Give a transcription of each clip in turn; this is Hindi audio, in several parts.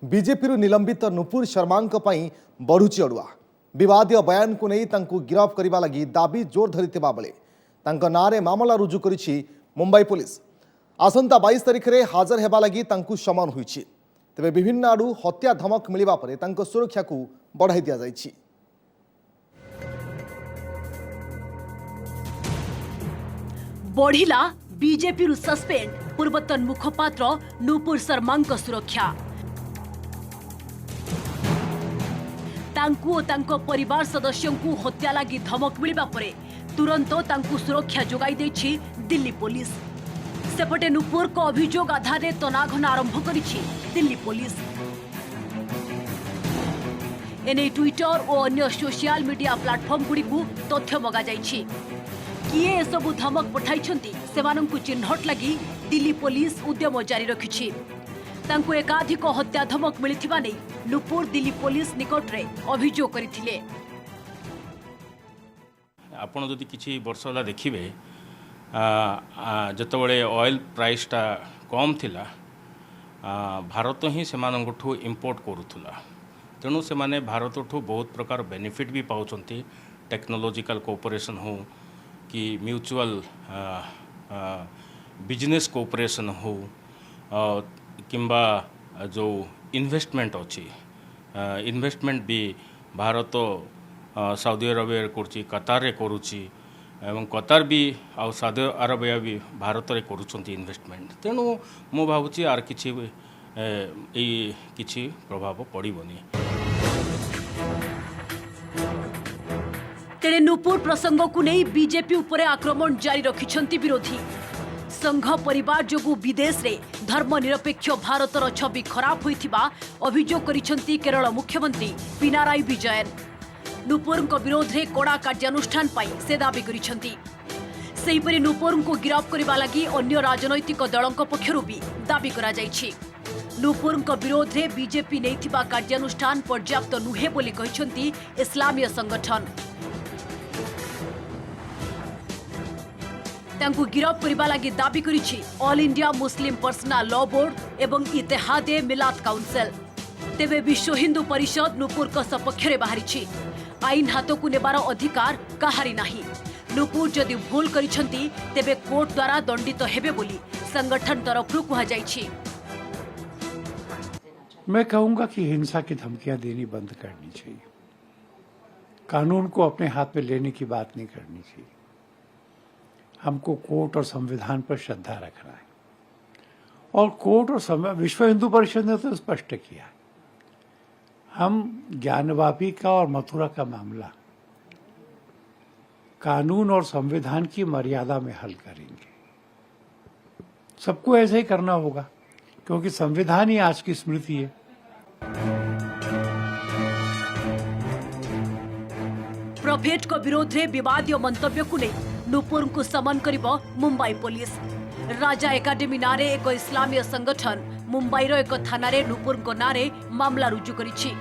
बीजेपी निलंबित नुपुर शर्मा बढ़ुची अड़ुआ विवादीय बयान को नहीं गिरफ करने लगी दाबी जोर धरी बेले नारे मामला रुजु करिछि मुंबई पुलिस। आसंता 22 तारिख में हाजर हेबा लगी समन होइछि। तेबे विभिन्न आड़ू हत्या धमक मिलिबा परे सुरक्षा को बढ़ाई दिया जाइछि। बढ़िला बीजेपी सस्पेंड पूर्वतन मुखपात्र नुपुर शर्मा सुरक्षा। तांकु और तांको परिवार सदस्यों को हत्या लगी धमक मिलिबा परे तुरंत तांकु सुरक्षा जोगाई देछि दिल्ली पुलिस। सेपटे नुपुर को अभियोग आधार में तनाघना आरंभ करिछि दिल्ली पुलिस। एने ट्विटर और अन्य सोशल मीडिया प्लेटफॉर्म गुड़ी को तथ्य मगा जाइछि। किए एसबु धमक पठाइछंती सेमानंकु चिन्हट लगी दिल्ली पुलिस उद्यम जारी रखिछि। तांकु एकाधिक हत्या धमक मिलिथिबा नै नुपुर दिल्ली पुलिस निकट रे अभियोग करिथिले। आपण जदि किछि वर्ष होला देखिबे जतबळे ऑयल प्राइसटा कम थिला भारत ही सेमानंठू इंपोर्ट करूथुला। तेणु सेमाने भारतठू बहुत प्रकार बेनिफिट भी पाउछंती। टेक्नोलॉजिकल कोऑपरेशन हो कि म्यूचुअल बिजनेस कोऑपरेशन हो किंबा जो इन्वेस्टमेंट अच्छी इन्वेस्टमेंट भी भारत सऊदी अरेबिया करुच्ची कतार रे करुच्ची एवं कतार भी आ सऊदी अरेबिया भी भारत रे करुछंती इन्वेस्टमेंट। तेणु मु भावुची आर किछि किछि प्रभाव पड़िबनी। तेरे नुपुर प्रसंग को नहीं बीजेपी उपरे आक्रमण जारी रखिछंती विरोधी। संघ परिवार जोगु विदेश रे धर्मनिरपेक्ष भारतर छवि खराब होइथिबा अभियोग करिछंती केरल मुख्यमंत्री पिनाराई विजयन। नुपुर विरोध रे कड़ा कार्यानुष्ठान पाई से दाबी करिछंती। सेहिपरि नुपुर को गिरफ्त करबा लागि अन्य राजनैतिक दलक पक्षरु भी दाबी करा जाइछि। नुपुर विरोध रे बीजेपी नेथिबा कार्यानुष्ठान पर्याप्त नुहे बोली कहिछंती इस्लामीय संगठन। तांकु गिरफ्त करबा लागि दाबी करिछि All India Muslim Personal Law Board एवं इत्तेहादे मिलात काउंसिल। तेबे विश्व हिंदू परिषद नुपुर को सपक्ष रे बाहरिछि। आईन हाथ को नेबार अधिकार काहारी नाही। नुपुर जदि भूल करिछंती तेबे कोर्ट द्वारा दंडित हेबे बोली संगठन तरफरु कहा जाइछि। मैं कहूंगा कि हिंसा की धमकियां देनी बंद करनी चाहिए। कानून को अपने हाथ में लेने की बात नहीं करनी चाहिए। हमको कोर्ट और संविधान पर श्रद्धा रखना है और कोर्ट और विश्व हिंदू परिषद ने तो स्पष्ट किया है। हम ज्ञानवापी का और मथुरा का मामला कानून और संविधान की मर्यादा में हल करेंगे। सबको ऐसे ही करना होगा क्योंकि संविधान ही आज की स्मृति है। प्रोफेट को विरोध रे विवादीय मंतव्य को नहीं नुपुर को समन करिबो मुंबई पुलिस। राजा एकाडेमी नारे एक इस्लामीय संगठन मुंबई रो एक थाना रे नुपुर को नारे मामला रुजु करिछि।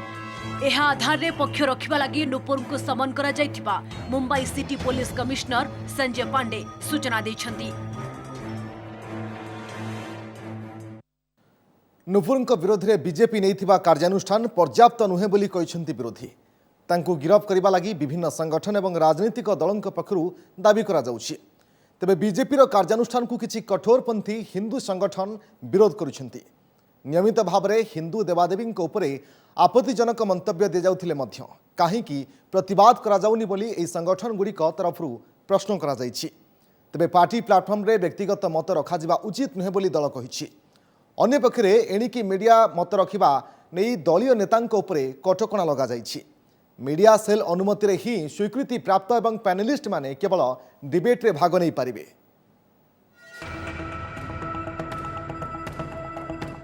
एहा आधार रे पक्ष रखिबा लागि नुपुर को समन करा जाइथिबा Mumbai city police commissioner Sanjay Pande सूचना दैछंती। नुपुर विरोध में बीजेपी नहीं कार्यानुष्ठान पर्याप्त नुहे बोली कहिछंती विरोधी। तांकु गिरफ्त करबा लागि विभिन्न संगठन एवं राजनीतिक दलक पक्षरु दाबी करा जाउछि। तेबे बीजेपी रो कार्यानुष्ठान को किछि कठोरपंथी हिंदू संगठन विरोध करुछंती। नियमित भाव में हिंदू देवादेवी उपरे आपत्तिजनक मंतव्य दि जाउथिले मध्य काहेकि प्रतिवाद करा जाउनी बोली एही संगठन गुड़िक तरफरु प्रश्न करा जाइछि। तेबे पार्टी प्लाटफर्म रे व्यक्तिगत मत रखा जिबा उचित नुहे बोली दल कहिछि। अन्य पक्षरे एणिकी मीडिया मत रखिबा नै दलीय नेतांक उपरे कटकणा लगा जाइछि। मीडिया सेल अनुमति रे ही स्वीकृति प्राप्त एवं पैनलिस्ट माने केवल डिबेट रे भाग नहीं पारिबे।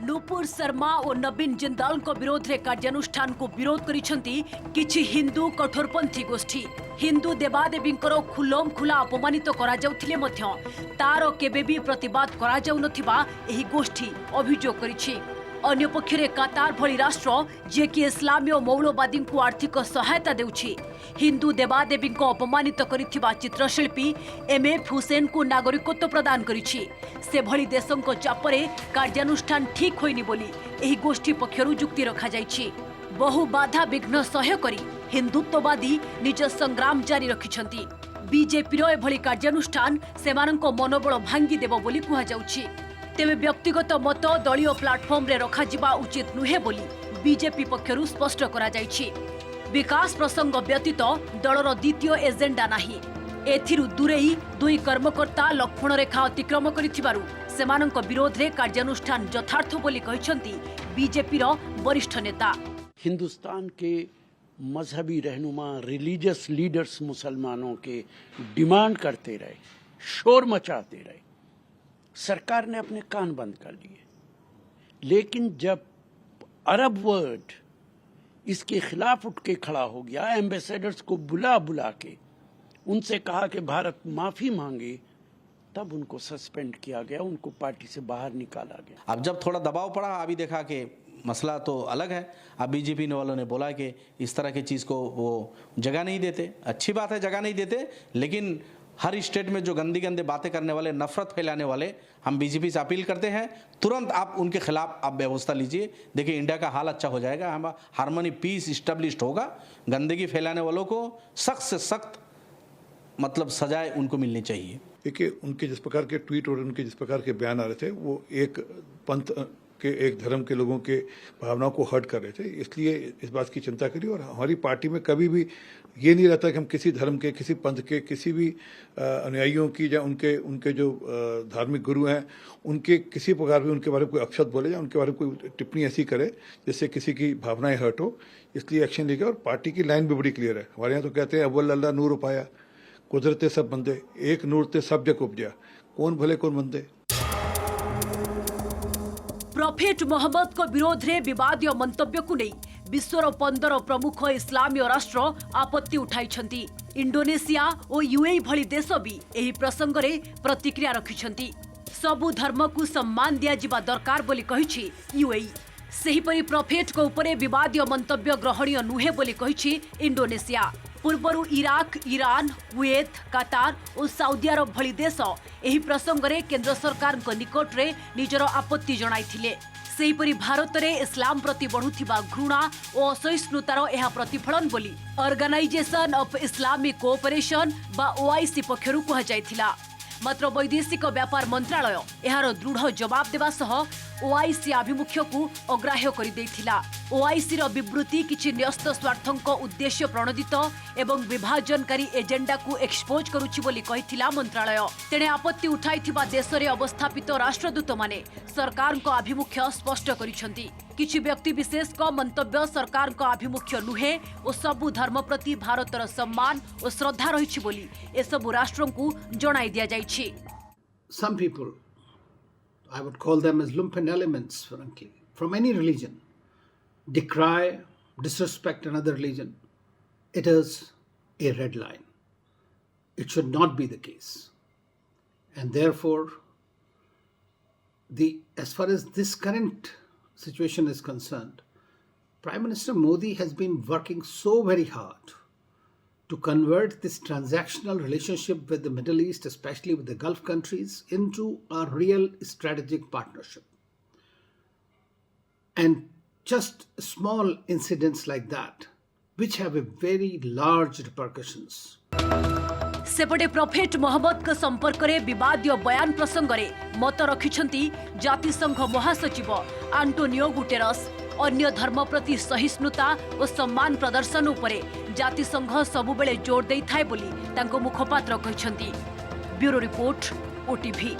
नुपुर शर्मा और नवीन जिंदाल को विरोध रे कार्यानुष्ठान को विरोध करिछंती किछि हिंदू कठोरपंथी गोष्ठी। हिंदू देवादेवी खुलम खुला अपमानित करा जाउथिले मध्य तार केबे भी प्रतिवाद करा जाउ नथिबा एही गोष्ठी अभियोग करिछि। अन्य पक्षरे कतार भली राष्ट्र जे कि इस्लामीय मौलवादी को आर्थिक सहायता देउछि हिंदू देवादेवी को अपमानित करिथिबा चित्रशिल्पी एमएफ हुसैन को नागरिकत्व प्रदान करिछि से भली देशों को चापरे कार्यानुष्ठान ठीक होइनि बोली एही गोष्ठी पक्षरु जुक्ति रखा जाइछि बहु बाधा विघ्न सह्य करी हिंदुत्ववादी निज संग्राम जारी रखिछंती बीजेपी एभली कार्यानुष्ठान सेमानंको मनोबल भांगी देव बोली कुहा जाउछि तेबे व्यक्तिगत मत दलीय प्लाटफर्म रे रखा जिबा उचित नुहे बोली बीजेपी पक्षरु स्पष्ट करा जाइछि विकास प्रसंग व्यतीत दलर द्वितीय एजेंडा नाही एथिरु दूरेई दुई कर्मकर्ता लक्ष्मण रेखा अतिक्रम करिथिबारु सेमानंक विरोध रे कार्यानुष्ठान यथार्थ बोली कहिसंती बीजेपी रो वरिष्ठ नेता हिंदुस्तान के मजहबी रहनुमा रिलीजियस लीडर्स मुसलमानों के डिमांड करते रहे, शोर मचाते रहे। सरकार ने अपने कान बंद कर लिए। लेकिन जब अरब वर्ल्ड इसके खिलाफ उठ के खड़ा हो गया, एम्बेसडर्स को बुला बुला के उनसे कहा कि भारत माफी मांगे, तब उनको सस्पेंड किया गया, उनको पार्टी से बाहर निकाला गया। अब जब थोड़ा दबाव पड़ा, अभी देखा कि मसला तो अलग है। अब बीजेपी वालों ने बोला कि इस तरह की चीज़ को वो जगह नहीं देते। अच्छी बात है, जगह नहीं देते, लेकिन हर स्टेट में जो गंदी गंदी बातें करने वाले, नफरत फैलाने वाले, हम बीजेपी से अपील करते हैं तुरंत आप उनके खिलाफ आप व्यवस्था लीजिए। देखिए इंडिया का हाल अच्छा हो जाएगा, हम हार्मनी पीस इस्टेब्लिश्ड होगा। गंदगी फैलाने वालों को सख्त से सख्त मतलब सजाए उनको मिलनी चाहिए। देखिए उनके जिस प्रकार के ट्वीट और उनके जिस प्रकार के बयान आ रहे थे, वो एक पंथ के, एक धर्म के लोगों के भावनाओं को हर्ट कर रहे थे। इसलिए इस बात की चिंता करिए। और हमारी पार्टी में कभी भी ये नहीं रहता कि हम किसी धर्म के, किसी पंथ के, किसी भी अनुयायियों की या उनके जो धार्मिक गुरु हैं उनके किसी प्रकार भी उनके बारे में कोई अपशब्द बोले या उनके बारे में कोई टिप्पणी ऐसी करे जिससे किसी की भावनाएं हर्ट हो। इसलिए एक्शन लिया। और पार्टी की लाइन भी बड़ी क्लियर है। हमारे यहाँ तो कहते हैं अव्वल अल्लाह नूर उपाया, कुदरते सब बंदे, एक नूर ते सब जग उपजा, कौन भले कौन मंदे। प्रॉफेट मोहम्मद को विरोध रे विवादीय मंतव्य को नहीं विश्वर 15 प्रमुख इस्लामीय राष्ट्र आपत्ति उठाई। इंडोनेशिया और यूएई भली देश भी एही प्रसंग रे प्रतिक्रिया रखिछंती। सबु धर्म को सम्मान दिया जिबा दरकार बोली कहिछि यूएई। सेहीपरि प्रॉफेट को ऊपर विवादीय मंतव्य ग्रहणीय नुहे बोली कहिछि इंडोनेशिया। पूर्वरु इराक, ईरान, कुवेत, कतार और सऊदी अरब भली देश एही प्रसंग रे केंद्र सरकार निकट रे निजर आपत्ति जणाइथिले। सेहीपरि भारत रे इस्लाम प्रति बढ़ुथिबा घृणा और असहिष्णुतार एहा प्रतिफलन बोली ऑर्गेनाइजेशन ऑफ इस्लामिक कोऑपरेशन बा ओआईसी पक्षरु कहा जायथिला। मात्र वैदेशिक व्यापार मंत्रालय एहार दृढ़ जवाब देवा सह ओआईसी आभिमुख्य को अग्राह्य कर देथिला। ओआईसी रो विवृत्ति किछि न्यस्त स्वार्थंक उद्देश्य प्रणोदित एवं विभाजनकारी एजेंडा को एक्सपोज करुछि बोली कहिथिला मंत्रालय। तेणे आपत्ति उठाइथिबा देश रे अवस्थापित राष्ट्रदूत माने सरकार को आभिमुख्य स्पष्ट करिसंती। किछि व्यक्ति विशेष को मंतव्य सरकार को आभिमुख्य नुहे और सबु धर्म प्रति भारतर सम्मान और श्रद्धा रहिछि बोली ए सबु राष्ट्रों को जणाई दिया जाइछि। Some people, I would call them as lumpen elements, frankly, from any religion, decry, disrespect another religion. It is a red line. It should not be the case. And therefore, as far as this current situation is concerned, Prime Minister Modi has been working so very hard to convert this transactional relationship with the Middle East, especially with the Gulf countries, into a real strategic partnership. And just small incidents like that, which have a very large repercussions. सेपटे प्रॉफेट मोहम्मद के संपर्क में विवादीय बयान प्रसंग में मत रखिछंती जातिसंघ महासचिव आंटोनियो गुटेरस। अन्य धर्म प्रति सहिष्णुता और सम्मान प्रदर्शन उपरे जातिसंघ सबुबेले जोर देई थाए बोली तांको मुखपात्र कहिछंती। Bureau report, OTV.